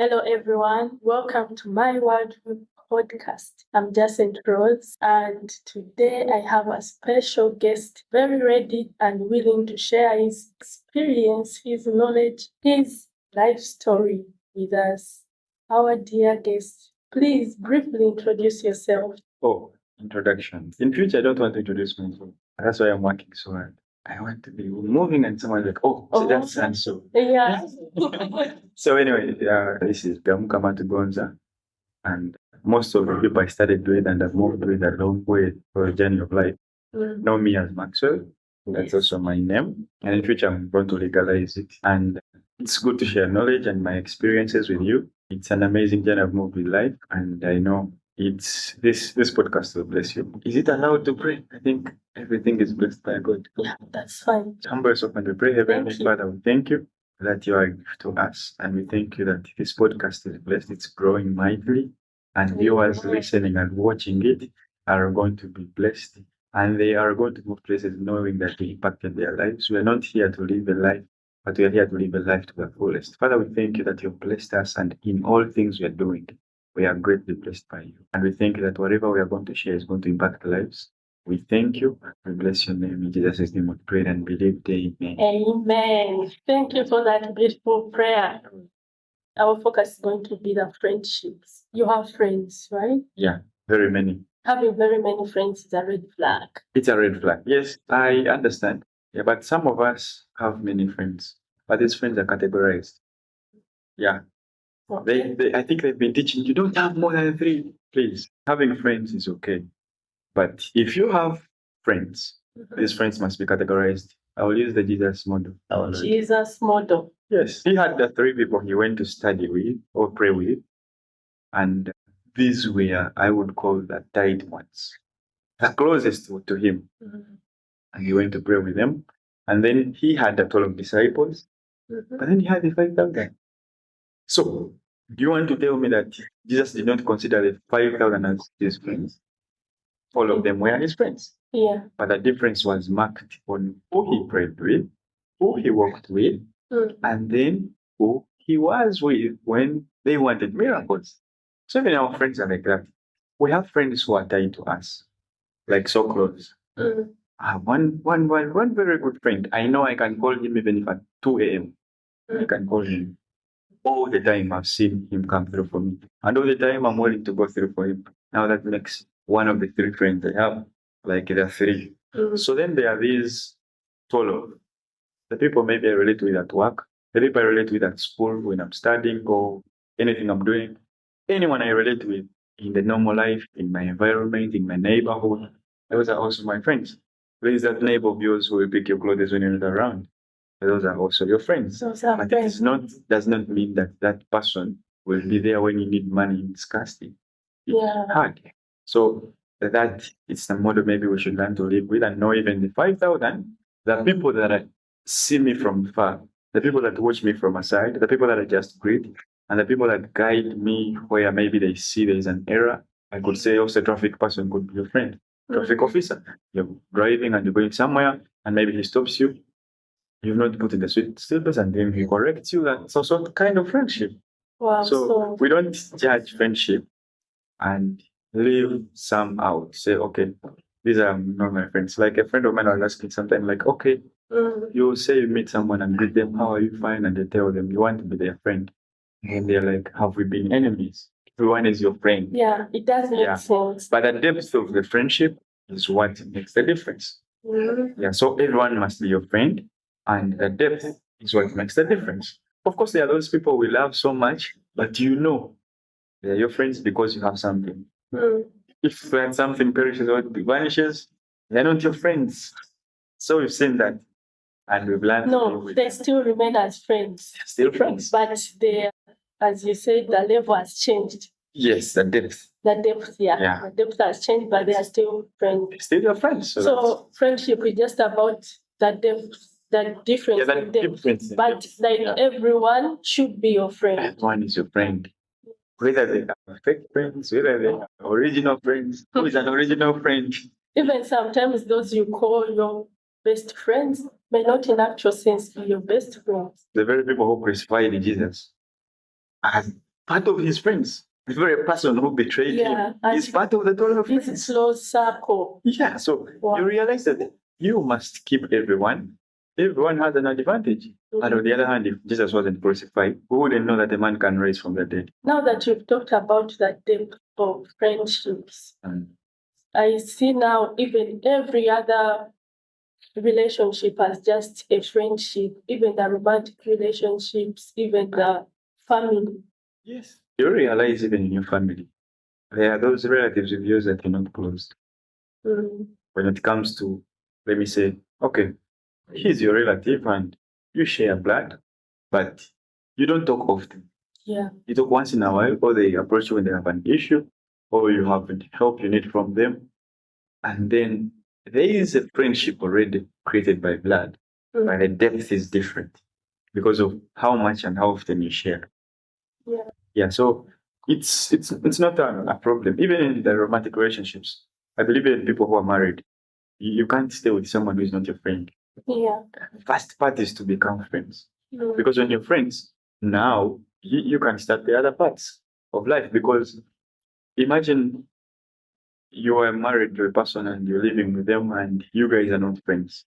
Hello, everyone. Welcome to my World podcast. I'm Jacent, and today I have a special guest, very ready and willing to share his experience, his knowledge, his life story with us. Our dear guest, please briefly introduce yourself. Oh, introduction. In future, I don't want to introduce myself. That's why I'm working so hard. I want to be moving and someone like, so that's and so. Yeah. So anyway, this is Gamukama Atugonza, and most of the people I started with and I've moved with a long way for a journey of life know me as Maxwell. That's also my name. And in future, I'm going to legalize it. And it's good to share knowledge and my experiences with you. It's an amazing journey I've moved with life, and I know it's this podcast will bless you. Is it allowed to pray? I think everything is blessed by God. Yeah, that's fine. Humble yourself and we pray. Heavenly Father, we thank you that you are a gift to us, and we thank you that this podcast is blessed. It's growing mightily, and viewers listening and watching it are going to be blessed, and they are going to move places knowing that we impacted their lives. We are not here to live a life, but we are here to live a life to the fullest. Father, we thank you that you've blessed us, and in all things we are doing, we are greatly blessed by you. And we thank you that whatever we are going to share is going to impact lives. We thank you. We bless your name. In Jesus' name we pray and believe. Amen. Amen. Thank you for that beautiful prayer. Our focus is going to be the friendships. You have friends, right? Yeah, very many. Having very many friends is a red flag. It's a red flag. Yes, I understand. Yeah, but some of us have many friends, but these friends are categorized. Yeah. Okay. I think they've been teaching you don't have more than 3. Please, having friends is okay. But if you have friends, these friends must be categorized. I will use the Jesus model. Jesus model. Yes. He had the 3 people he went to study with or pray with. And these were, I would call the tight ones, the closest to him. And he went to pray with them. And then he had the 12 disciples. But then he had the 5,000. So, do you want to tell me that Jesus did not consider the 5,000 as his friends? All of them were his friends. Yeah. But the difference was marked on who he prayed with, who he walked with, and then who he was with when they wanted miracles. So even our friends are like that. We have friends who are tied to us, like so close. One very good friend. I know I can call him even if at 2 a.m. I can call him. All the time I've seen him come through for me. And all the time I'm willing to go through for him. Now that makes one of the 3 friends I have. Like there are 3. So then there are these 12. The people maybe I relate with at work, the people I relate with at school when I'm studying or anything I'm doing. Anyone I relate with in the normal life, in my environment, in my neighborhood, those are also my friends. There is that neighbor of yours who will pick your clothes when you're not around. Those are also your friends. But it does not mean that that person will be there when you need money in scarcity. It's hard. So that it's the model maybe we should learn to live with, and know even the 5,000, the people that see me from far, the people that watch me from aside, the people that I just greet, and the people that guide me where maybe they see there is an error. I could say also a traffic person could be your friend. Traffic officer. You're driving and you're going somewhere, and maybe he stops you. You've not put in the stillness, and then he corrects you. That's also kind of friendship. Wow. So we don't judge friendship and leave some out. Say, okay, these are not my friends. Like a friend of mine was asking something like, okay, you say you meet someone and greet them, how are you fine? And they tell them you want to be their friend. And they're like, have we been enemies? Everyone is your friend. Yeah, it does make sense. But the depth of the friendship is what makes the difference. Yeah, so everyone must be your friend, and the depth is what makes the difference. Of course, there are those people we love so much, but you know they're your friends because you have something. If when something perishes or vanishes, they're not your friends. So we've seen that, and we've learned. No, they still remain as friends. They're still friends. But they, as you said, the level has changed. Yes, the depth. The depth, yeah. The depth has changed, but they are still friends. They're still your friends. So friendship is just about the depth, the difference. Yeah, the difference. But everyone should be your friend. Everyone is your friend. Whether they are fake friends, whether they are original friends. Who is an original friend? Even sometimes those you call your best friends may not in actual sense be your best friends. The very people who crucified Jesus, as part of his friends. The very person who betrayed him is part of the total friends. It's a close circle. Yeah, so you realize that you must keep everyone. Everyone has an advantage. And on the other hand, if Jesus wasn't crucified, we wouldn't know that a man can rise from the dead. Now that you've talked about the depth of friendships, I see now even every other relationship as just a friendship, even the romantic relationships, even the family. Yes. You realize even in your family, there are those relatives of yours that you're not close. When it comes to, let me say, okay, he's your relative and you share blood, but you don't talk often. Yeah. You talk once in a while, or they approach you when they have an issue, or you have help you need from them. And then there is a friendship already created by blood, but the depth is different because of how much and how often you share. Yeah. Yeah, so it's not a problem. Even in the romantic relationships, I believe in people who are married. You can't stay with someone who is not your friend. Yeah. First part is to become friends. Because when you're friends, now you can start the other parts of life. Because imagine you are married to a person and you're living with them and you guys are not friends.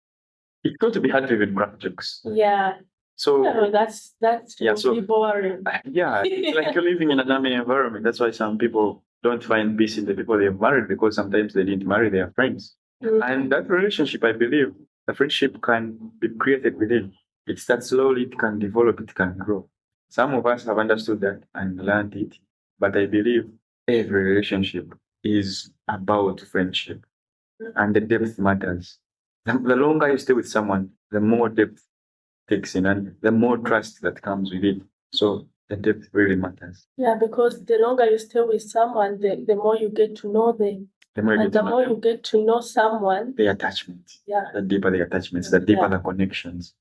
It's going to be hard to even crack jokes. Yeah. So that's so boring. Yeah, it's like you're living in an army environment. That's why some people don't find peace in the people they've married, because sometimes they didn't marry their friends. And that relationship, I believe, the friendship can be created within. It starts slowly, it can develop, it can grow. Some of us have understood that and learned it, but I believe every relationship is about friendship, and the depth matters. The longer you stay with someone, the more depth takes in and the more trust that comes with it. So the depth really matters. Yeah, because the longer you stay with someone, the more you get to know them. The more you get to know someone, the attachment. Yeah. The deeper the attachments, the deeper the connections.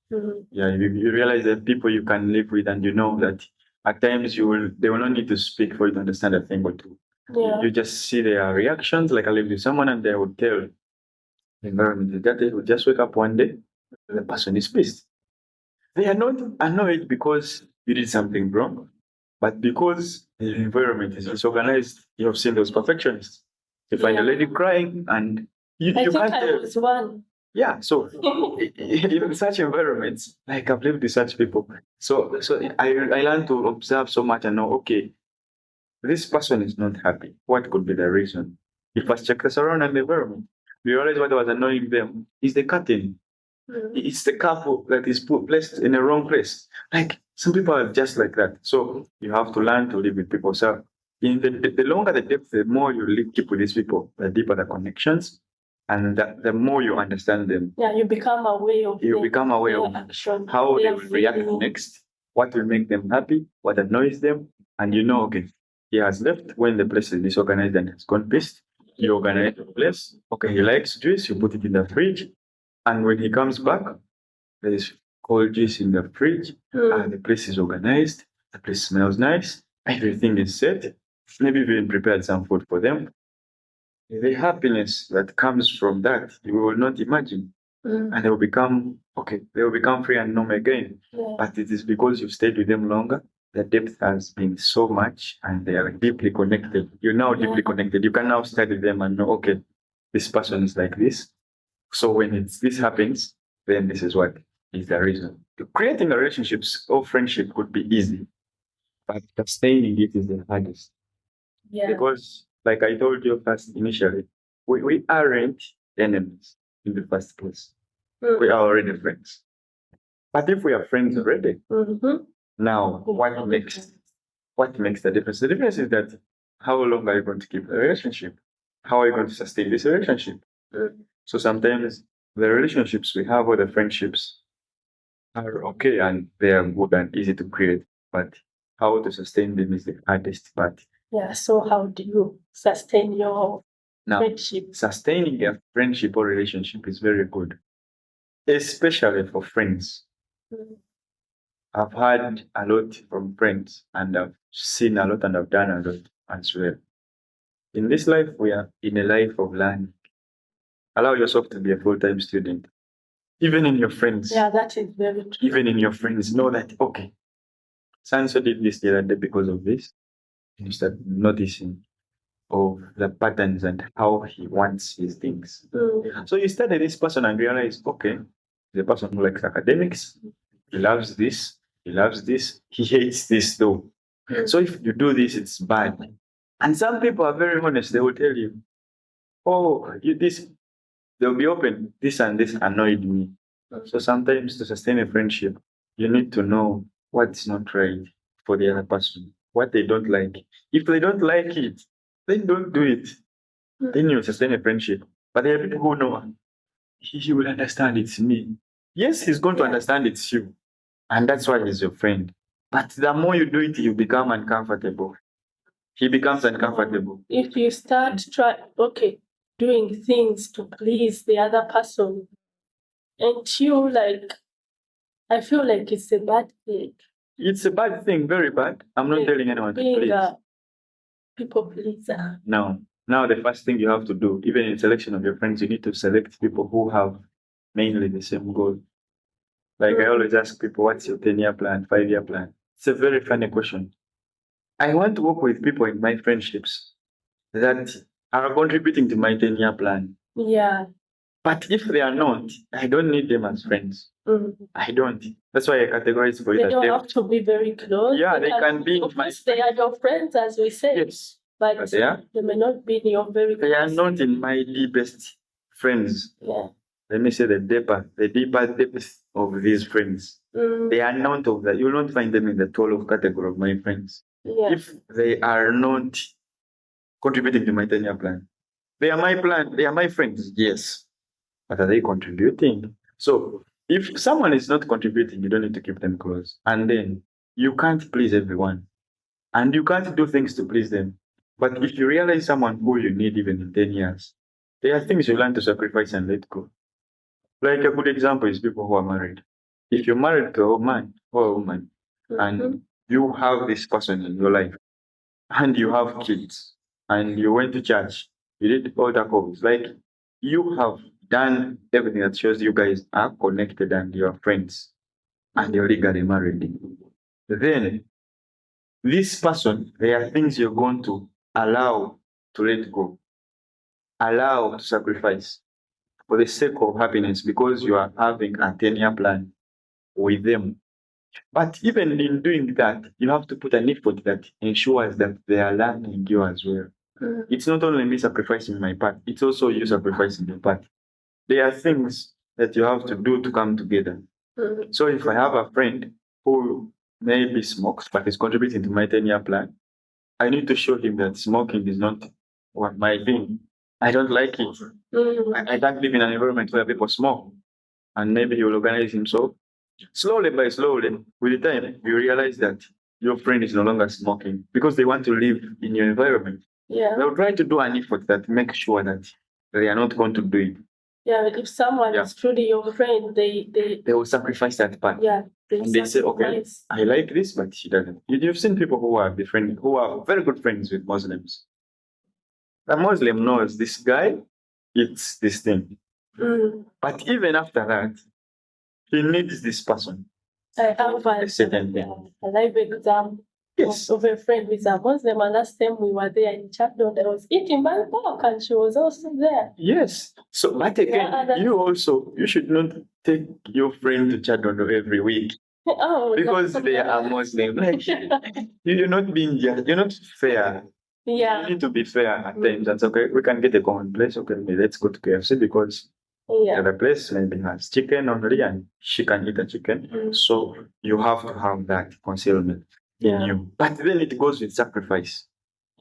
Yeah, you realize that people you can live with, and you know that at times they will not need to speak for you to understand a thing or two. Yeah. You just see their reactions. Like I live with someone and they would tell the environment that they would just wake up one day, the person is pissed. They are not annoyed because you did something wrong, but because the environment is disorganized. You have seen those perfectionists. You find a lady crying and you I can't think I was one. Yeah, so in such environments, like I've lived with such people, so I learned to observe so much and know, okay, this person is not happy. What could be the reason? You first check the surrounding environment. You realize what was annoying them is the curtain. It's the couple that is placed in the wrong place. Like some people are just like that. So you have to learn to live with people. So in the longer the depth, the more you keep with these people, the deeper the connections, and the more you understand them. Yeah, you become aware of action, how they will react next, what will make them happy, what annoys them, and you know, okay, he has left when the place is disorganized and has gone pissed. You organize the place. Okay, he likes juice, you put it in the fridge. And when he comes back, there is cold juice in the fridge. The place is organized. The place smells nice. Everything is set. Maybe even prepared some food for them. The happiness that comes from that, you will not imagine. And they will become free and normal again. Yeah. But it is because you've stayed with them longer. The depth has been so much and they are deeply connected. You're now deeply connected. You can now study them and know, okay, this person is like this. So when this happens, then this is what is the reason. Creating a relationships or friendship could be easy, but sustaining it is the hardest. Yeah. Because, like I told you first initially, we aren't enemies in the first place. We are already friends. But if we are friends already, now what makes the difference? The difference is that how long are you going to keep the relationship? How are you going to sustain this relationship? So sometimes the relationships we have or the friendships are okay and they are good and easy to create, but how to sustain them is the hardest part. Yeah, so how do you sustain your friendship? Sustaining a friendship or relationship is very good, especially for friends. I've had a lot from friends and I've seen a lot and I've done a lot as well. In this life, we are in a life of learning. Allow yourself to be a full-time student. Even in your friends. Yeah, that is very true. Even in your friends, know that, okay, so-and-so did this the other day because of this. You start noticing of the patterns and how he wants his things. So you study this person and realize, okay, the person who likes academics, he loves this, he hates this though. So if you do this, it's bad. And some people are very honest, they will tell you, oh, they'll be open, this and this annoyed me. So sometimes to sustain a friendship, you need to know what's not right for the other person, what they don't like. If they don't like it, then don't do it. Then you sustain a friendship. But there are people who know he will understand it's me. Yes, he's going to understand it's you. And that's why he's your friend. But the more you do it, you become uncomfortable. He becomes uncomfortable. If you start doing things to please the other person, and you I feel like it's a bad thing. It's a bad thing, very bad. I'm not telling anyone to Being please. a people pleaser. No. Now the first thing you have to do, even in selection of your friends, you need to select people who have mainly the same goal. Like I always ask people, what's your 10-year plan, 5-year plan? It's a very funny question. I want to work with people in my friendships that are contributing to my 10-year plan. Yeah. But if they are not, I don't need them as friends. I don't. That's why I categorize for it. They don't have to be very close. Yeah, they can be. Of course, they are your friends, as we say. Yes. But they may not be your very close. They are not in my deepest friends. Yeah. Let me say the deeper depth of these friends. They are not of that. You will not find them in the 12 category of my friends. Yeah. If they are not contributing to my 10-year plan, they are my plan. They are my friends. Yes. But are they contributing? So if someone is not contributing, you don't need to keep them close. And then you can't please everyone. And you can't do things to please them. But if you realize someone who you need even in 10 years, there are things you learn to sacrifice and let go. Like a good example is people who are married. If you're married to a man or a woman, and you have this person in your life, and you have kids, and you went to church, you did altar calls, like you have done everything that shows you guys are connected and you're friends, and you're legally married. Then this person, there are things you're going to allow to let go, allow to sacrifice for the sake of happiness, because you are having a 10-year plan with them. But even in doing that, you have to put an effort that ensures that they are learning you as well. It's not only me sacrificing my part, it's also you sacrificing your part. There are things that you have to do to come together. So if I have a friend who maybe smokes but is contributing to my 10-year plan, I need to show him that smoking is not my thing. I don't like it. I can't live in an environment where people smoke. And maybe he will organize himself. Slowly by slowly, with the time, you realize that your friend is no longer smoking because they want to live in your environment. Yeah. They'll try to do an effort that makes sure that they are not going to do it. Yeah, if someone is truly your friend, they will sacrifice that part. Yeah. And they say, okay, I like this, but she doesn't. You've seen people who are very good friends with Muslims. The Muslim knows this guy eats this thing. But even after that, he needs this person. I have a certain thing. A live example of a friend with a Muslim, and last time we were there in Chapdon, I was eating my pork and she was also there. Yes. So, but again, you should not take your friend to Chapdon every week. Because they are Muslim. Like, you're not being just, you're not fair. Yeah. You need to be fair at times. That's okay. We can get a common place. Okay, let's go to KFC because the other place maybe has chicken only and she can eat a chicken. So you have to have that concealment in you. But then it goes with sacrifice.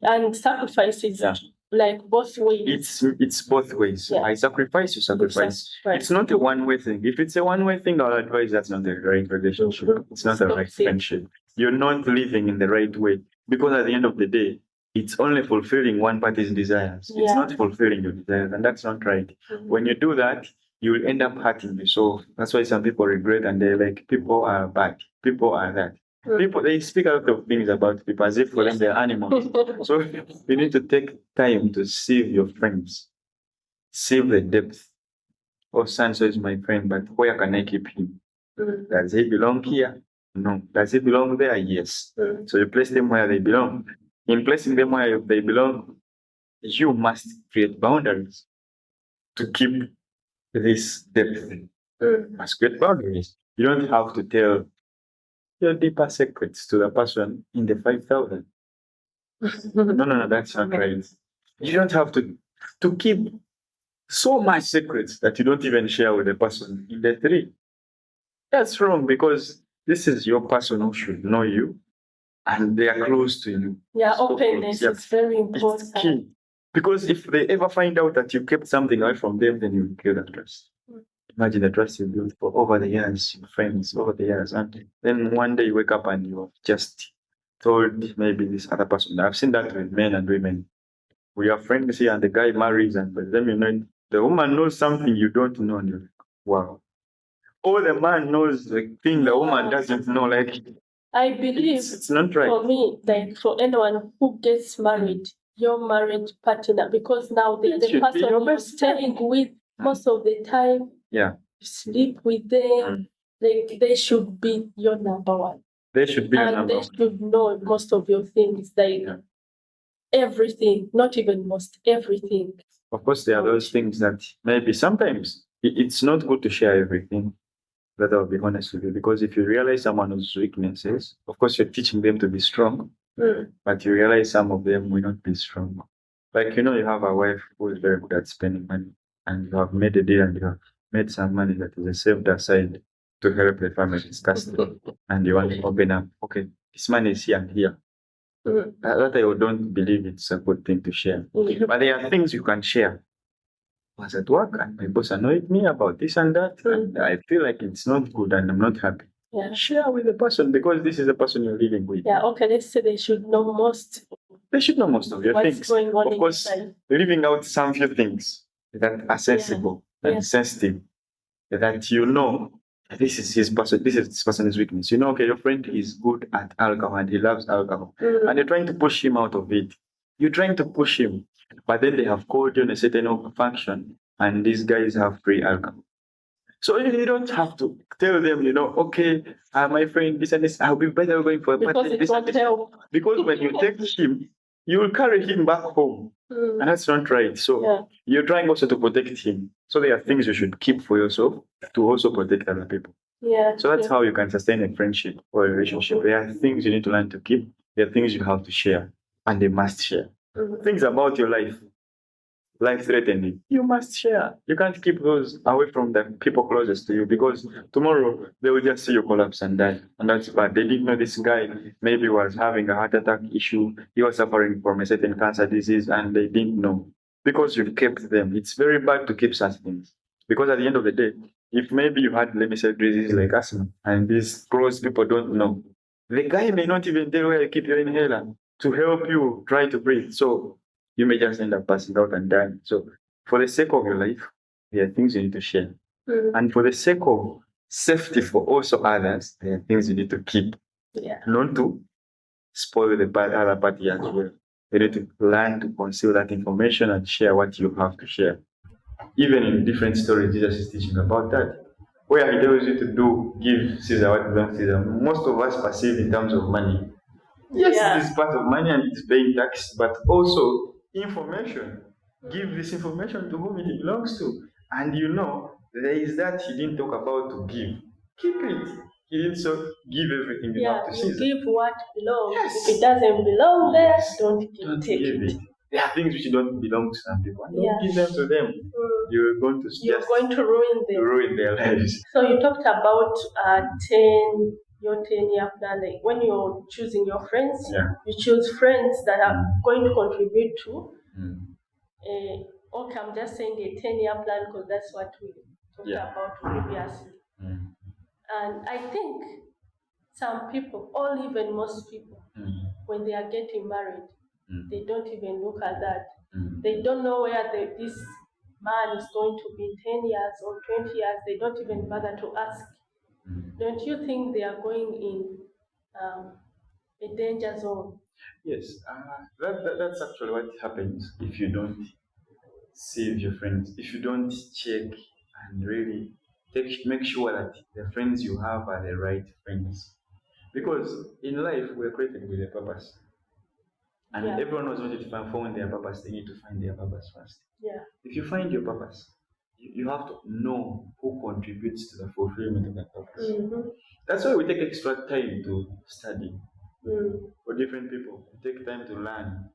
And sacrifice is like both ways. It's both ways. Yeah. I sacrifice, you sacrifice. It's not a one-way thing. If it's a one-way thing, I'll advise that's not the right relationship. It's not the right friendship. You're not living in the right way. Because at the end of the day, it's only fulfilling one party's desires. Yeah. It's not fulfilling your desires, and that's not right. When you do that, you will end up hurting yourself. That's why some people regret and they're like, people are bad. People are that. People, they speak a lot of things about people as if for them they're animals. So you need to take time to sieve your friends. Sieve the depth. Oh, Sanso is my friend, but where can I keep him? Does he belong here? No. Does he belong there? Yes. So you place them where they belong. in placing them where they belong, you must create boundaries to keep this depth. You must create boundaries. You don't have to tell your deeper secrets to the person in the 5,000. No, that's not right. You don't have to keep so much secrets that you don't even share with the person in the 3. That's wrong because this is your person who should know you and they are close to you. Yeah, openness is very important. It's key. Because if they ever find out that you kept something away from them, then you will kill that trust. Imagine the trust you built for over the years, your friends, over the years. And then one day you wake up and you've just told maybe this other person. I've seen that with men and women. We are friends here and the guy marries and by the time you know, the woman knows something you don't know and you're like, wow. Or the man knows the thing the woman doesn't know. Like, I believe it's not right. For me, like for anyone who gets married, your marriage partner, because now the person you're staying with most of the time, you sleep with them, they should be your number one. They should be your And number they one. should know most of your things, like everything, not even most, everything. Of course, there are those things that maybe sometimes it's not good to share everything. That I'll be honest with you, because if you realize someone's weaknesses, of course you're teaching them to be strong, but you realize some of them will not be strong. Like you have a wife who is very good at spending money, and you have made a deal and you have made some money that is saved aside to help the family discuss it, and you want to open up. Okay, this money is here and here. That I don't believe it's a good thing to share, but there are things you can share. I was at work and my boss annoyed me about this and that. And I feel like it's not good and I'm not happy. Yeah. Share with the person because this is the person you're living with. Yeah, okay, let's say they should know most. They should know most of your What's things. going on of course, leaving out some few things that are sensible and sensitive, that you know this is his person, this is this person's weakness. Okay, your friend is good at alcohol and he loves alcohol. And you're trying to push him out of it. You're trying to push him. But then they have called you on a certain function and these guys have free alcohol. So you don't have to tell them, okay, my friend, this and this, I'll be better going for a party. Because it won't help. Because when you take him, you will carry him back home. And that's not right. So you're trying also to protect him. So there are things you should keep for yourself to also protect other people. Yeah. So that's how you can sustain a friendship or a relationship. There are things you need to learn to keep. There are things you have to share. And they must share. Things about your life threatening, you must share. You can't keep those away from the people closest to you because tomorrow they will just see you collapse and die. And that's bad. They didn't know this guy maybe was having a heart attack issue. He was suffering from a certain cancer disease and they didn't know because you've kept them. It's very bad to keep such things because at the end of the day, if maybe you had, let me say, disease like asthma and these close people don't know, the guy may not even tell where you keep your inhaler to help you try to breathe. So you may just end up passing out and dying. So for the sake of your life, there are things you need to share. And for the sake of safety for also others, there are things you need to keep. Not to spoil the other party as well. You need to learn to conceal that information and share what you have to share. Even in different stories, Jesus is teaching about that. Where he tells you to give Caesar what belongs to Caesar. Most of us perceive in terms of money. Yes, it is part of money and it's paying tax, but also information. Give this information to whom it belongs to. And there is that he didn't talk about to give. Keep it. He didn't give everything you have to Caesar. Give what belongs. Yes. If it doesn't belong there, don't take it. There are things which don't belong to some people. Don't give them to them. You're going to ruin their lives. So you talked about 10-year plan. Like when you're choosing your friends, you choose friends that are going to contribute to. Okay, I'm just saying a 10-year plan because that's what we talked about previously. And I think some people, or even most people, when they are getting married, they don't even look at that. They don't know where this man is going to be in 10 years or 20 years. They don't even bother to ask. Don't you think they are going in a danger zone? Yes, that's actually what happens if you don't save your friends, if you don't check and really make sure that the friends you have are the right friends. Because in life, we're created with a purpose. And everyone was wanted to find their purpose. They need to find their purpose first. Yeah. If you find your purpose, you have to know who contributes to the fulfillment of that purpose. Mm-hmm. That's why we take extra time to study. Mm. For different people, you take time to learn.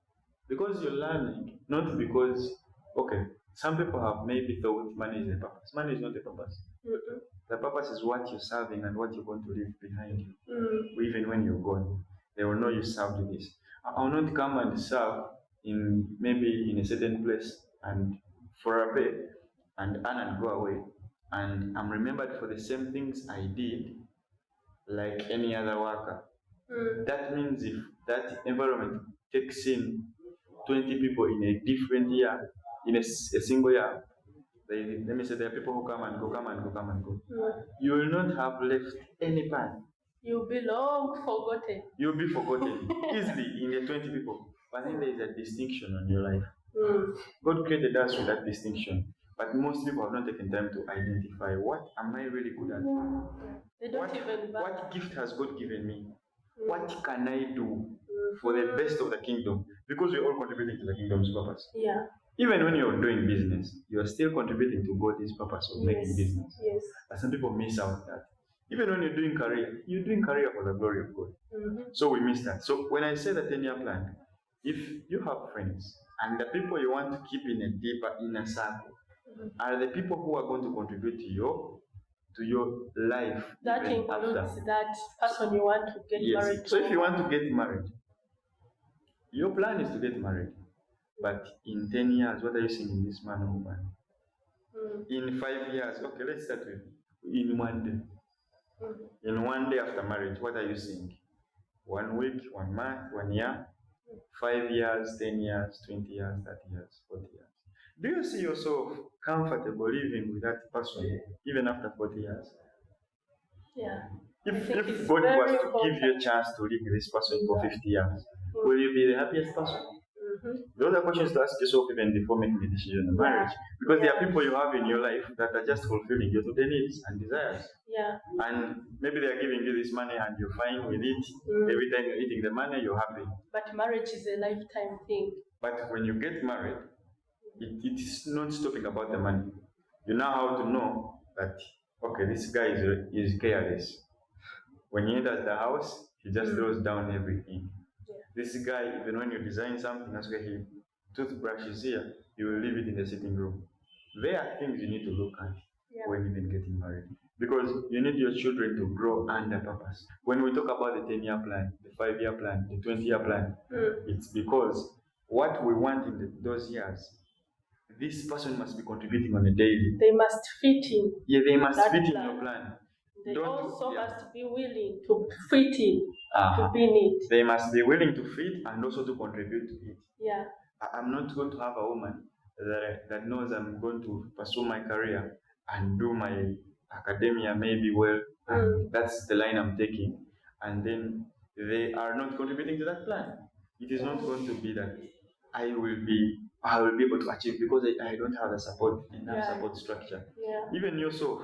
Because you're learning, not because, okay, some people have maybe thought money is a purpose. Money is not a purpose. Mm-mm. The purpose is what you're serving and what you're going to leave behind you. Mm. Even when you're gone, they will know you served this. I will not come and serve maybe in a certain place and for a pay and earn and go away. And I'm remembered for the same things I did like any other worker. Mm. That means if that environment takes in 20 people in a different year, in a single year, let me say there are people who come and go. Mm. You will not have left any path. You'll be long forgotten. You'll be forgotten easily in the 20 people. But then there is a distinction on your life. Mm. God created us with that distinction. But most people have not taken time to identify what am I really good at? They don't even what gift has God given me? What can I do for the best of the kingdom? Because we're all contributing to the kingdom's purpose. Yeah. Even when you're doing business, you're still contributing to God's purpose of making business. Yes. But some people miss out that. Even when you're doing career for the glory of God. Mm-hmm. So we miss that. So when I say the 10-year plan, if you have friends and the people you want to keep in a deeper inner circle are the people who are going to contribute to your life. That includes that person you want to get married to. So if you want to get married, your plan is to get married. But in 10 years, what are you seeing in this man or woman? In 5 years, okay, let's start with in 1 day. In 1 day after marriage, what are you seeing? 1 week, 1 month, 1 year, 5 years, 10 years, 20 years, 30 years, 40 years. Do you see yourself comfortable living with that person even after 40 years? Yeah. If God was to give you a chance to live with this person for 50 years, will you be the happiest person? Those are questions to ask yourself even before making a decision in marriage. Because there are people you have in your life that are just fulfilling your today needs and desires. Yeah. And maybe they are giving you this money and you're fine with it. Every time you're eating the money, you're happy. But marriage is a lifetime thing. But when you get married, it is not stopping about the money. You know how to know that, okay, this guy is careless. When he enters the house, he just throws down everything. Yeah. This guy, even when you design something, that's where he toothbrush is here, you will leave it in the sitting room. There are things you need to look at when even getting married. Because you need your children to grow under purpose. When we talk about the 10-year plan, the 5-year plan, the 20-year plan, it's because what we want in those years, this person must be contributing on a daily. They must fit in. Yeah, they must fit in your plan. They also must be willing to fit in, to be in it. They must be willing to fit and also to contribute to it. Yeah. I'm not going to have a woman that knows I'm going to pursue my career and do my academia maybe well, and that's the line I'm taking, and then they are not contributing to that plan. It is not going to be that I will be able to achieve because I don't have the support structure. Yeah. Even yourself,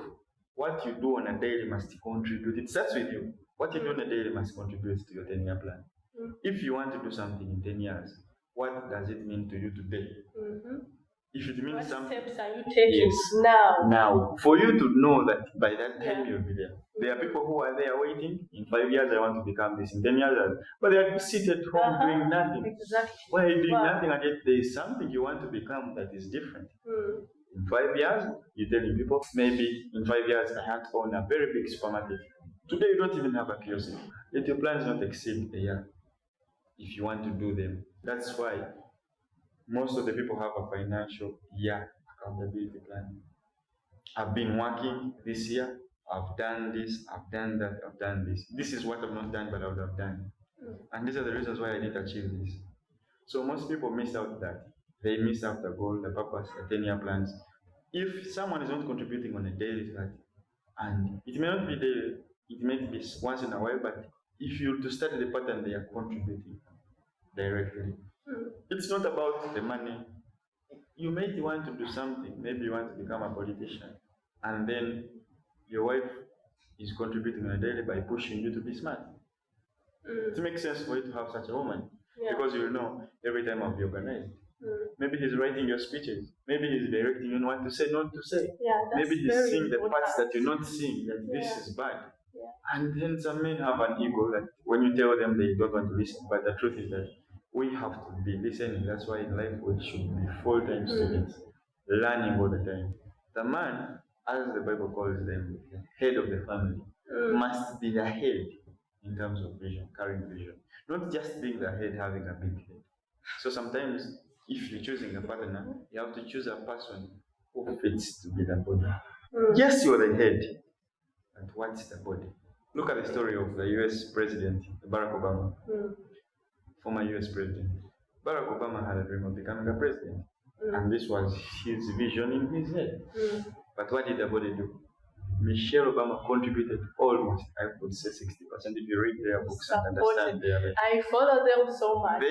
what you do on a daily must contribute. It starts with you. What you do on a daily must contribute to your 10-year plan. If you want to do something in 10 years, what does it mean to you today? If it means what steps are you taking now? For you to know that by that time you'll be there. There are people who are there waiting. In 5 years, I want to become this. In 10 years, but they are seated home doing nothing. Exactly. Why are you doing nothing? And yet there is something you want to become that is different. In 5 years, you're telling people, maybe in 5 years, I have to own a very big supermarket. Today, you don't even have a kiosk. Yet your plans not exceed a year if you want to do them. That's why most of the people have a financial year accountability plan. I've been working this year. I've done this, I've done that, I've done this. This is what I've not done, but I would have done. And these are the reasons why I didn't achieve this. So most people miss out that. They miss out the goal, the purpose, the 10-year plans. If someone is not contributing on a daily to that, and it may not be daily, it may be once in a while, but if you to study the pattern, they are contributing directly. It's not about the money. You may want to do something. Maybe you want to become a politician, and then your wife is contributing on a daily by pushing you to be smart. It makes sense for you to have such a woman. because you know every time I'll be organized. Maybe he's writing your speeches. Maybe he's directing you on what to say, not to say. Maybe he's seeing the parts that you're not seeing, that this is bad. And then some men have an ego that when you tell them they don't want to listen, but the truth is that we have to be listening. That's why in life we should be full-time students, learning all the time. The man, as the Bible calls them, the head of the family, must be the head in terms of vision, carrying vision. Not just being the head, having a big head. So sometimes, if you're choosing a partner, you have to choose a person who fits to be the body. Yes, you're the head, but what's the body? Look at the story of the US President, Barack Obama, former US President. Barack Obama had a dream of becoming a president, and this was his vision in his head. But what did the body do? Michelle Obama contributed almost, I would say 60%, if you read their books and understand their life. I follow them so much.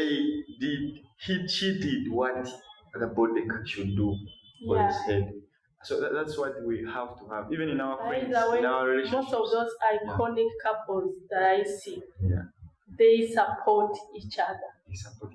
She did what the body should do for his head. So that's what we have to have, even in our friends, in our relationships. Most of those iconic couples that I see, they support each other.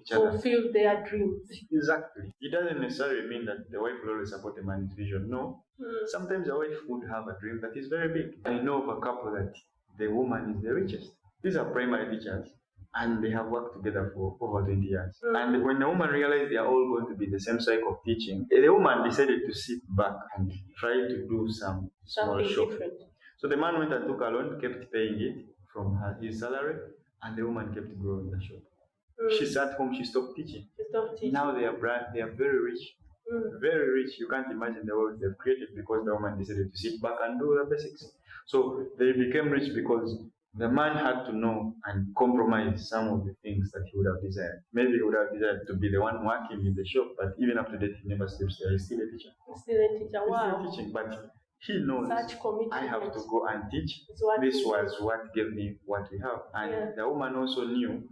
Fulfill their dreams. Exactly. It doesn't necessarily mean that the wife will always support the man's vision. No. Sometimes a wife would have a dream that is very big. I know of a couple that the woman is the richest. These are primary teachers, and they have worked together for over 20 years. And when the woman realized they are all going to be the same cycle of teaching, the woman decided to sit back and try to do some small shopping. So the man went and took a loan, kept paying it from his salary, and the woman kept growing the shop. She sat home, she stopped teaching. Now they are very rich. Very rich. You can't imagine the wealth they've created because the woman decided to sit back and do the basics. So they became rich because the man had to know and compromise some of the things that he would have desired. Maybe he would have desired to be the one working in the shop, but even up to date, he never sleeps there. He's still a teacher. He's still teaching, but he knows I have to go and teach. This was what gave me what we have. And the woman also knew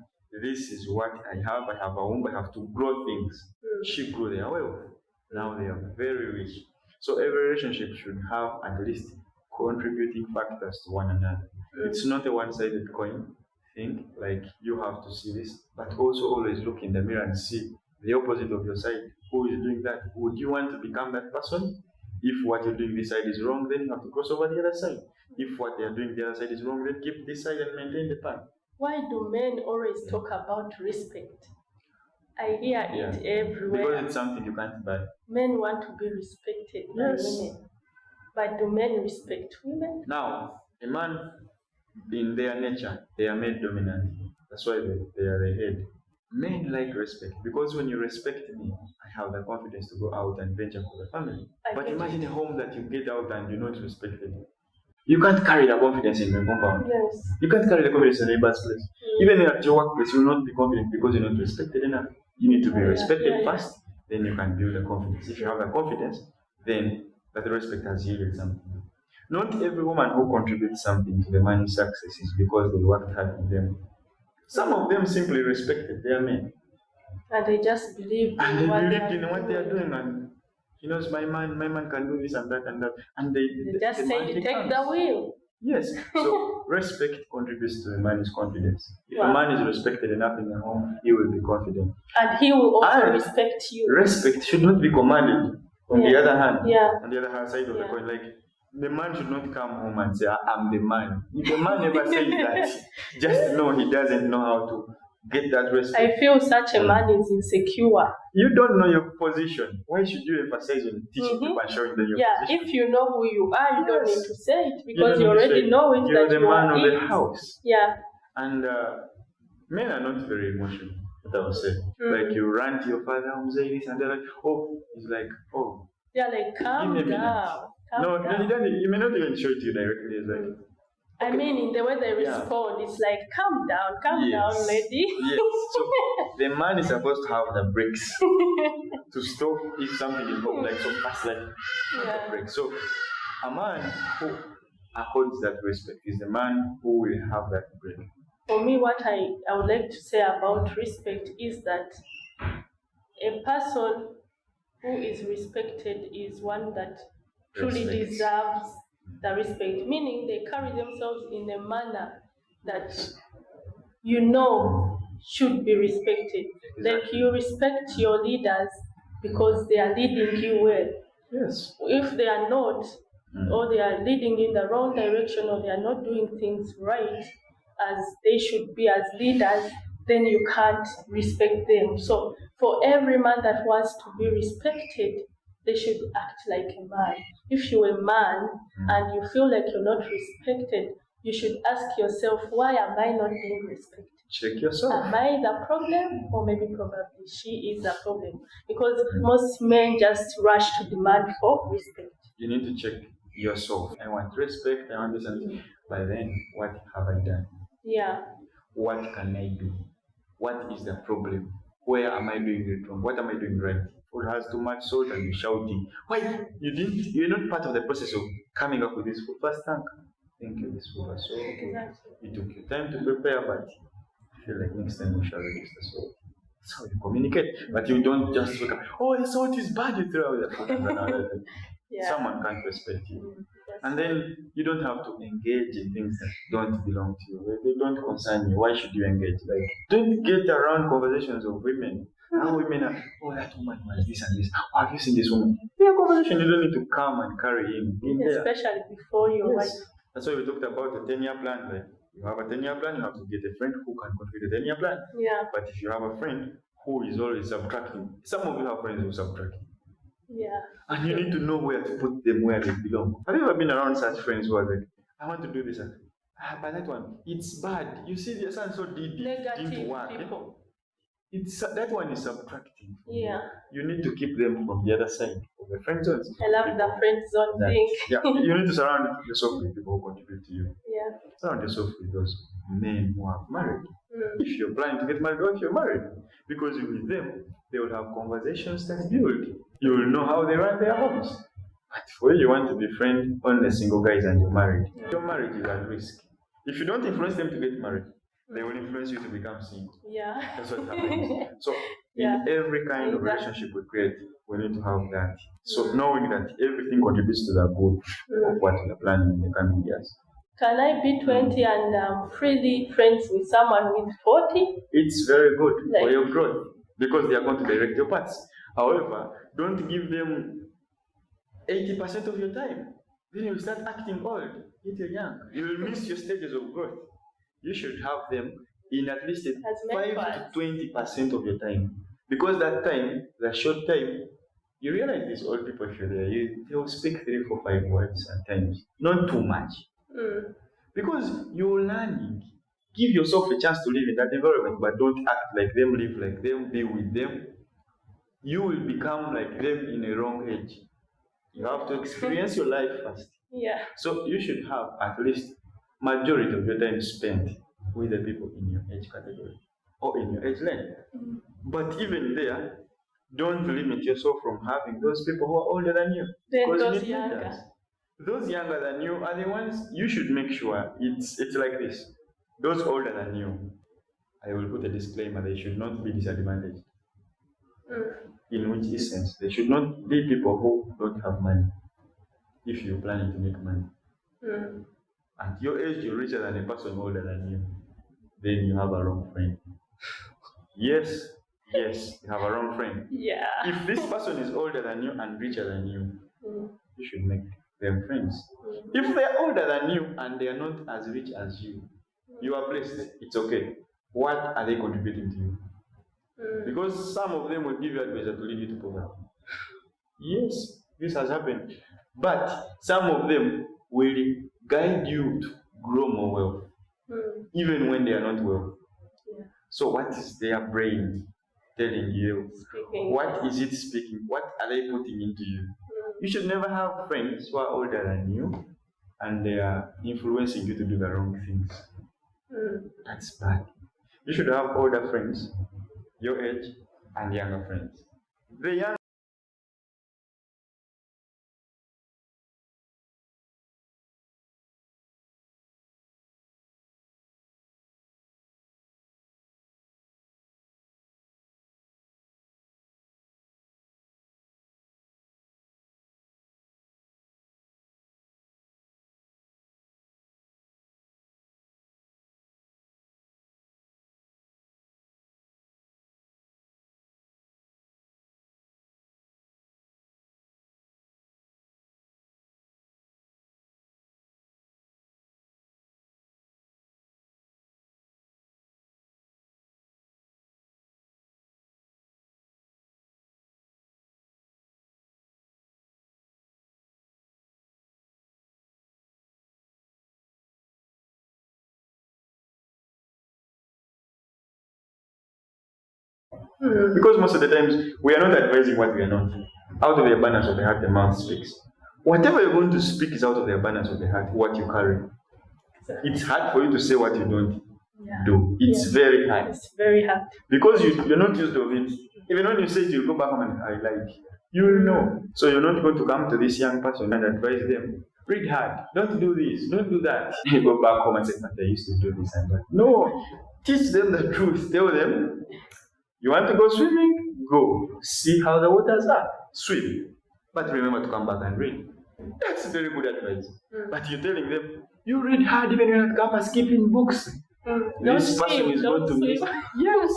this is what I have. I have a womb. I have to grow things. She grew their wealth. Now they are very rich. So every relationship should have at least contributing factors to one another. It's not a one-sided coin thing, like you have to see this, but also always look in the mirror and see the opposite of your side. Who is doing that? Would you want to become that person? If what you're doing this side is wrong, then you have to cross over the other side. If what they're doing the other side is wrong, then keep this side and maintain the path. Why do men always talk about respect? I hear it everywhere. Because it's something you can't buy. Men want to be respected by women. But do men respect women? Now, a man, in their nature, they are made dominant. That's why they are the head. Men like respect because when you respect me, I have the confidence to go out and venture for the family. But imagine a home that you get out and you're not respected. You can't carry the confidence in the compound. Yes. You can't carry the confidence in the neighbor's place. Even at your workplace, you will not be confident because you're not respected enough. You need to be respected first, then you can build the confidence. If you have the confidence, then that respect has yielded something. Not every woman who contributes something to the man's success is because they worked hard with them. Some of them simply respected their men. And they just believed in what they are doing. And he knows my man can do this and that and that. And they just say, take the wheel. Yes. So respect contributes to a man's confidence. If a man is respected enough in the home, he will be confident. And he will also respect you. Respect should not be commanded. On the other hand, on the other hand side of the coin, like the man should not come home and say, I'm the man. If the man ever says that, just know he doesn't know how to get that respect. I feel such a man is insecure. You don't know your position. Why should you emphasize on teaching people and showing them your position? If you know who you are, you don't need to say it because you already know it. You're that the you man are of the house. Yeah. And men are not very emotional, what I was saying. Like you run to your father and say this and they're like, he's like, they're like, calm down. You may not even show it to you directly. It's like, I mean, in the way they respond, it's like, calm down, lady. Yes. So the man is supposed to have the brakes to stop if something is wrong, like so fast, like the brakes. So a man who upholds that respect is the man who will have that brake. For me, what I would like to say about respect is that a person who is respected is one that truly deserves the respect, meaning they carry themselves in a manner that should be respected. Like you respect your leaders because they are leading you well. Yes. If they are not, or they are leading in the wrong direction, or they are not doing things right as they should be as leaders, then you can't respect them. So for every man that wants to be respected, they should act like a man. If you're a man and you feel like you're not respected, you should ask yourself, why am I not being respected? Check yourself. Am I the problem? Or maybe probably she is the problem. Because most men just rush to demand for respect. You need to check yourself. I want respect, I want this and this. But then, what have I done? Yeah. What can I do? What is the problem? Where am I doing it wrong? What am I doing right? Food has too much salt and you're shouting. Why? You're not part of the process of coming up with this food. First, thank you, this food was so good. You took your time to prepare, but I feel like next time we shall reduce the salt. That's how you communicate. But you don't just wake up, oh, the salt is bad, you throw away the food. Someone can't respect you. And then you don't have to engage in things that don't belong to you. They don't concern you. Why should you engage? Like, don't get around conversations of women. How women are, oh, that woman was this and this. Oh, have you seen this woman? Yeah, conversation. You don't need to come and carry him in there. Especially before your wife. That's why we talked about a 10-year plan. Like, you have a 10-year plan, you have to get a friend who can complete the 10-year plan. Yeah. But if you have a friend who is always subtracting, some of you have friends who subtract. Yeah. And you need to know where to put them where they belong. Have you ever been around such friends who are like, I want to do this? But that one, it's bad. You see, your son so didn't work. People. That one is subtracting. Yeah. You need to keep them from the other side of the friend zone. I love the friend zone thing. Yeah, you need to surround yourself with people who contribute to you. Yeah. Surround yourself with those men who are married. If you're planning to get married, or if you're married, because with them, they will have conversations that build. You will know how they run their homes. But for you want to be friend only single guys and you're married. Your marriage is at risk. If you don't influence them to get married, they will influence you to become single. Yeah. That's what happens. So in every kind of relationship we create, we need to have that. So knowing that everything contributes to the good of what we are planning in the coming years. Can I be 20 and freely friends with someone with 40? It's very good for your growth because they are going to direct your paths. However, don't give them 80% of your time. Then you start acting old if you're young. You will miss your stages of growth. You should have them in at least 5 to 20% of your time. Because that time, the short time, you realize these old people, if you're there, they will speak 3, 4, 5 words at times. Not too much. Because you're learning. Give yourself a chance to live in that environment, but don't act like them, live like them, be with them. You will become like them in a wrong age. You have to experience your life first. Yeah. So you should have at least majority of your time spent with the people in your age category or in your age lane. But even there, don't limit yourself from having those people who are older than you. Then those younger. Those younger than you are the ones you should make sure it's like this. Those older than you, I will put a disclaimer, they should not be disadvantaged. In which essence, they should not be people who don't have money if you're planning to make money. At your age, you're richer than a person older than you. Then you have a wrong friend. Yes, you have a wrong friend. Yeah. If this person is older than you and richer than you, you should make them friends. If they're older than you and they are not as rich as you are blessed. It's okay. What are they contributing to you? Because some of them will give you advice that will lead you to poverty. Yes, this has happened. But some of them will guide you to grow more wealth, even when they are not wealthy. Yeah. So what is their brain telling you? What is it speaking? What are they putting into you? You should never have friends who are older than you and they are influencing you to do the wrong things. That's bad. You should have older friends, your age, and younger friends. The young Because most of the times we are not advising what we are not. Out of the abundance of the heart, the mouth speaks. Whatever you're going to speak is out of the abundance of the heart, what you carry. It's hard for you to say what you don't do. It's very hard. It's very hard. Because you're not used to it. Even when you say it, you go back home and I like. You will know. So you're not going to come to this young person and advise them. Read hard. Don't do this. Don't do that. You go back home and say, but I used to do this and that. No. Teach them the truth. Tell them, you want to go swimming? Go. See how the waters are. Swim. But remember to come back and read. That's very good advice. But you're telling them, you read hard even when you come skipping books. This person is going to miss. Yes.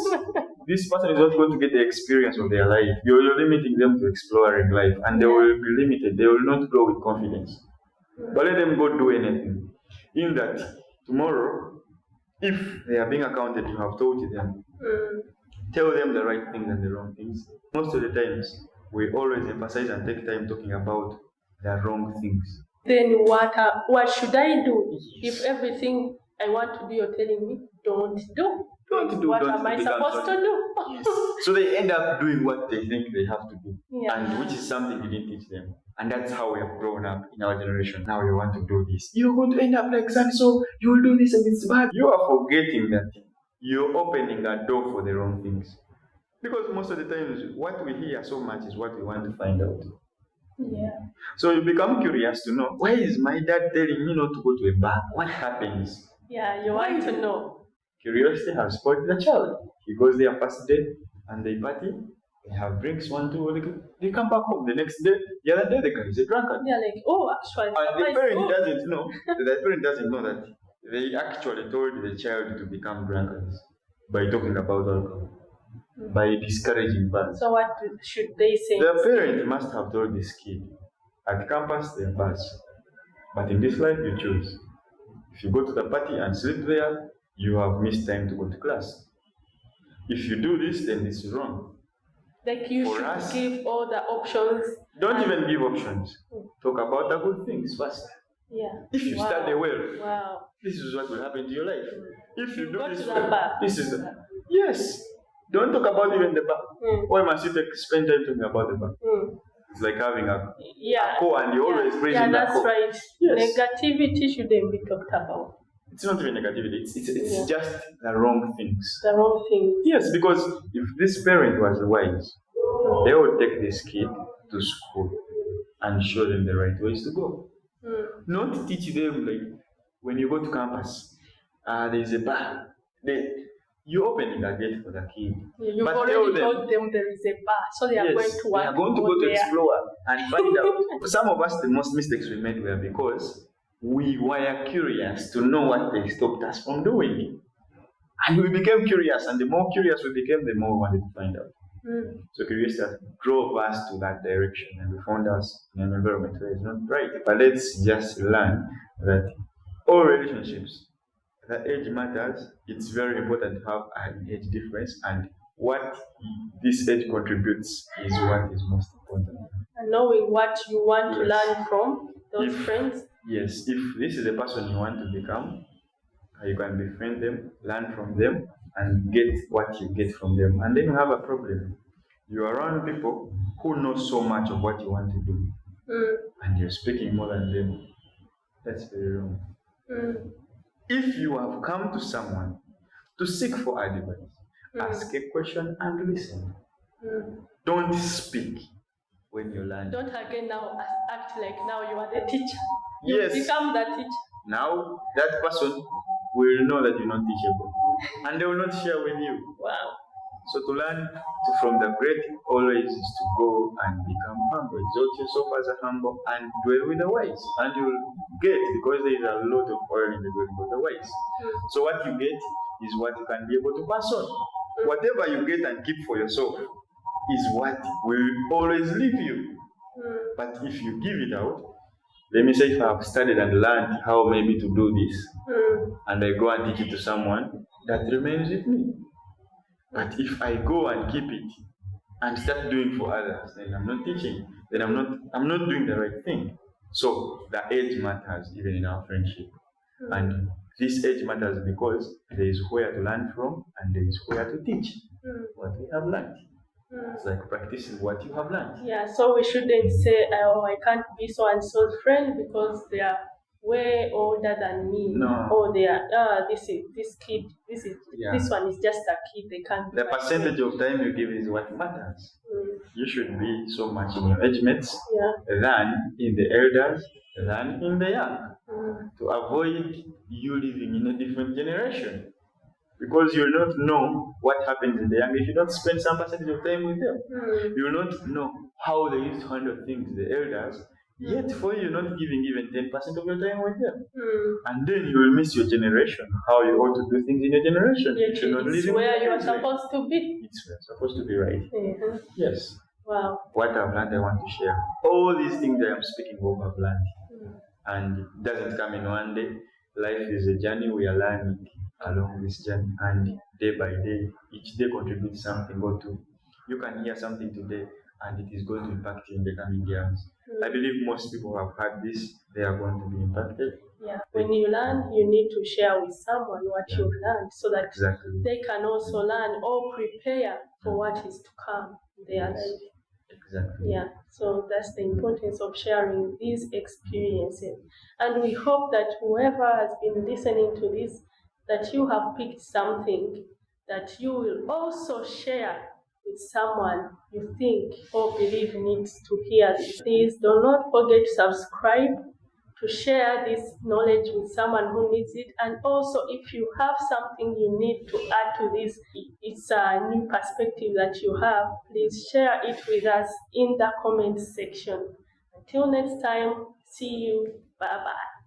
This person is not going to get the experience of their life. You're limiting them to exploring life, and they will be limited. They will not go with confidence. But let them go do anything. In that, tomorrow, if they are being accounted, you have told them. Tell them the right things and the wrong things. Most of the times, we always emphasize and take time talking about the wrong things. Then what should I do if everything I want to do you're telling me don't do? What am I supposed to do? Yes. So they end up doing what they think they have to do, Yeah. and which is something you didn't teach them. And that's how we have grown up in our generation. Now you want to do this. You're going to end up like so you will do this and it's bad. You are forgetting that you're opening a door for the wrong things. Because most of the times, what we hear so much is what we want to find out. Yeah. So you become curious to know, why is my dad telling me not to go to a bar? What happens? Yeah, you want to know. Curiosity has spoiled the child. He goes there first day and they party. They have drinks, 1, 2, they come back home. The next day, the other day, the guy is a drunkard. They're like, oh, actually. And the parent doesn't know. The parent doesn't know that they actually told the child to become drunkards by talking about alcohol, by discouraging bars. So what should they say? The parent must have told this kid, at campus there are bars, but in this life you choose. If you go to the party and sleep there, you have missed time to go to class. If you do this, then it's wrong. Like you For should us, give all the options. Don't even give options. Talk about the good things first. Yeah. If you study well, Wow. this is what will happen to your life. If you do Go this to the well, bar. this is yes. Don't talk about even the bar. Why must you spend time talking about the bar? It's like having a core and you're always praising that core. Yeah, that's right. Yes. Negativity shouldn't be talked about. It's not even negativity. It's just the wrong things. The wrong thing. Yes, because if this parent was wise, they would take this kid to school and show them the right ways to go. Not teach them like when you go to campus, there's a bar. You're opening a gate for the kid. Yeah, you've but already told them there is a bar, so they are going to they are going to go to explore and find out. Some of us, the most mistakes we made were because we were curious to know what they stopped us from doing. And we became curious, and the more curious we became, the more we wanted to find out. So curiosity drove us to that direction, and we found us in an environment where it's not right. But let's just learn that all relationships, the age matters. It's very important to have an age difference, and what this age contributes is what is most important. And knowing what you want to learn from those friends. Yes, if this is the person you want to become, you can befriend them, learn from them, and get what you get from them. And then you have a problem. You're around people who know so much of what you want to do, and you're speaking more than them. That's very wrong. If you have come to someone to seek for advice, ask a question and listen. Don't speak when you learn. Don't again now act like now you are the teacher. Yes. You become the teacher. Now that person will know that you're not teachable, and they will not share with you. Wow. So to learn from the great always is to go and become humble. Exalt yourself as a humble and dwell with the wise. And you will get, because there is a lot of oil in the dwelling of the wise. So what you get is what you can be able to pass on. Whatever you get and keep for yourself is what will always leave you. But if you give it out, let me say if I have studied and learned how maybe to do this, and I go and teach it to someone, that remains with me. But if I go and keep it and start doing for others, then I'm not teaching. Then I'm not doing the right thing. So the age matters even in our friendship. And this age matters because there is where to learn from and there is where to teach. what we have learned. It's like practicing what you have learned. Yeah, so we shouldn't say, oh, I can't be so and so's friend because they are way older than me. No. Or they are, this one is just a kid, they can't be The my percentage friend. of time you give is what matters. You should be so much in your age mates than in the elders, than in the young. To avoid you living in a different generation. Because you will not know what happens in the young if you don't spend some percentage of time with them. You will not know how they used to handle things, the elders, yet for you not giving even 10% of your time with them. And then you will miss your generation, how you ought to do things in your generation. Yet it's where you are supposed to be. It's supposed to be right. Yes. Wow. What I've learned, I want to share. All these things I am speaking of, I've learned. And it doesn't come in one day. Life is a journey. We are learning along this journey, and day by day, each day contributes something or two. You can hear something today, and it is going to impact you in the coming years. I believe most people have heard this; they are going to be impacted. Yeah. When you learn, you need to share with someone what you've learned, so that they can also learn or prepare for what is to come in their life. Exactly. Yeah, so that's the importance of sharing these experiences. And we hope that whoever has been listening to this, that you have picked something that you will also share with someone you think or believe needs to hear this. Please do not forget to subscribe, to share this knowledge with someone who needs it. And also, if you have something you need to add to this, it's a new perspective that you have, please share it with us in the comment section. Until next time, see you. Bye-bye.